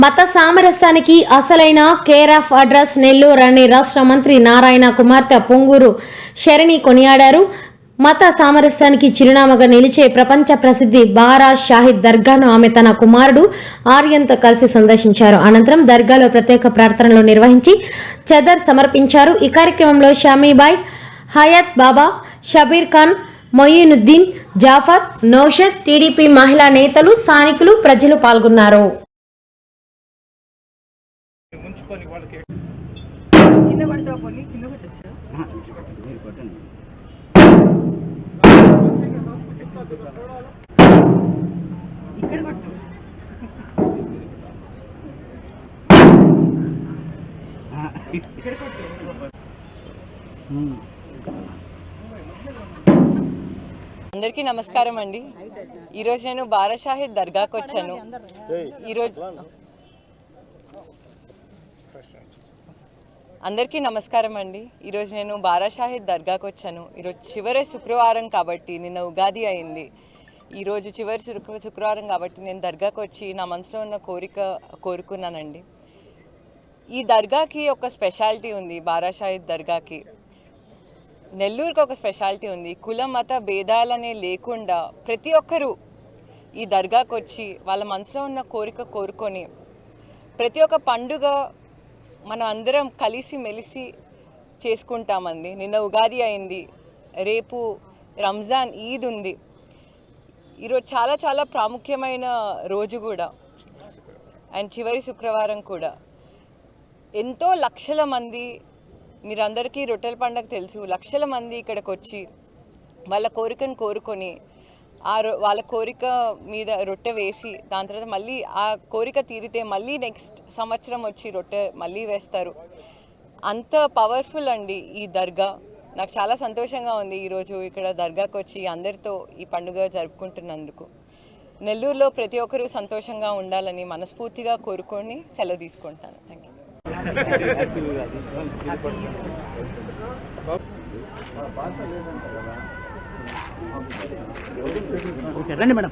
మత సామరస్యానికి అసలైన care of address Nellore అని రాష్ట్ర మంత్రి నారాయణ కుమార్తె పొంగూరు శరణి కొనియాడారు. మత సామరస్యానికి చిరునామాగా నిలిచే ప్రపంచ ప్రసిద్ధి బారా షాహిద్ దర్గాను ఆమె తన కుమారుడు ఆర్యన్తో కలిసి సందర్శించారు. అనంతరం దర్గాలో ప్రత్యేక ప్రార్థనలు నిర్వహించి చదర్ సమర్పించారు. ఈ కార్యక్రమంలో షమీబాయ్, హయత్ బాబా, షబీర్ ఖాన్, మొయినుద్దీన్, జాఫర్, నౌషద్, టీడీపీ మహిళా నేతలు, స్థానికులు, ప్రజలు పాల్గొన్నారు. కింద పడతావు పోనీ, కింద పెట్టచ్చు. ఇక్కడ కొట్టు. ఇక్కడ కొట్టు. అందరికీ నమస్కారం అండి. ఈరోజు నేను బారా షాహిద్ దర్గాకు వచ్చాను. అందరికీ నమస్కారం అండి. ఈరోజు నేను బారా షాహిద్ దర్గాకు వచ్చాను. ఈరోజు చివరి శుక్రవారం కాబట్టి, నిన్న ఉగాది అయింది. ఈరోజు చివరి శుక్రవారం కాబట్టి నేను దర్గాకు వచ్చి నా మనసులో ఉన్న కోరిక కోరుకున్నానండి. ఈ దర్గాకి ఒక స్పెషాలిటీ ఉంది. బారా షాహిద్ దర్గాకి, నెల్లూరుకి ఒక స్పెషాలిటీ ఉంది. కుల మత భేదాలనే లేకుండా ప్రతి ఒక్కరూ ఈ దర్గాకు వచ్చి వాళ్ళ మనసులో ఉన్న కోరిక కోరుకొని ప్రతి ఒక్క పండుగ మనం అందరం కలిసి మెలిసి చేసుకుంటామండి. నిన్న ఉగాది అయింది, రేపు రంజాన్ ఈద్ ఉంది. ఈరోజు చాలా చాలా ప్రాముఖ్యమైన రోజు కూడా, అండ్ చివరి శుక్రవారం కూడా. ఎంతో లక్షల మంది, మీరందరికీ రొట్టెల పండుగ తెలుసు, లక్షల మంది ఇక్కడికి వచ్చి వాళ్ళ కోరికను కోరుకొని వాళ్ళ కోరిక మీద రొట్టె వేసి దాని తర్వాత మళ్ళీ ఆ కోరిక తీరితే మళ్ళీ నెక్స్ట్ సంవత్సరం వచ్చి రొట్టె మళ్ళీ వేస్తారు. అంత పవర్ఫుల్ అండి ఈ దర్గా. నాకు చాలా సంతోషంగా ఉంది ఈరోజు ఇక్కడ దర్గాకు వచ్చి అందరితో ఈ పండుగ జరుపుకుంటున్నందుకు. నెల్లూరులో ప్రతి ఒక్కరూ సంతోషంగా ఉండాలని మనస్ఫూర్తిగా కోరుకొని సెలవు తీసుకుంటాను. Thank you. రండి మేడం.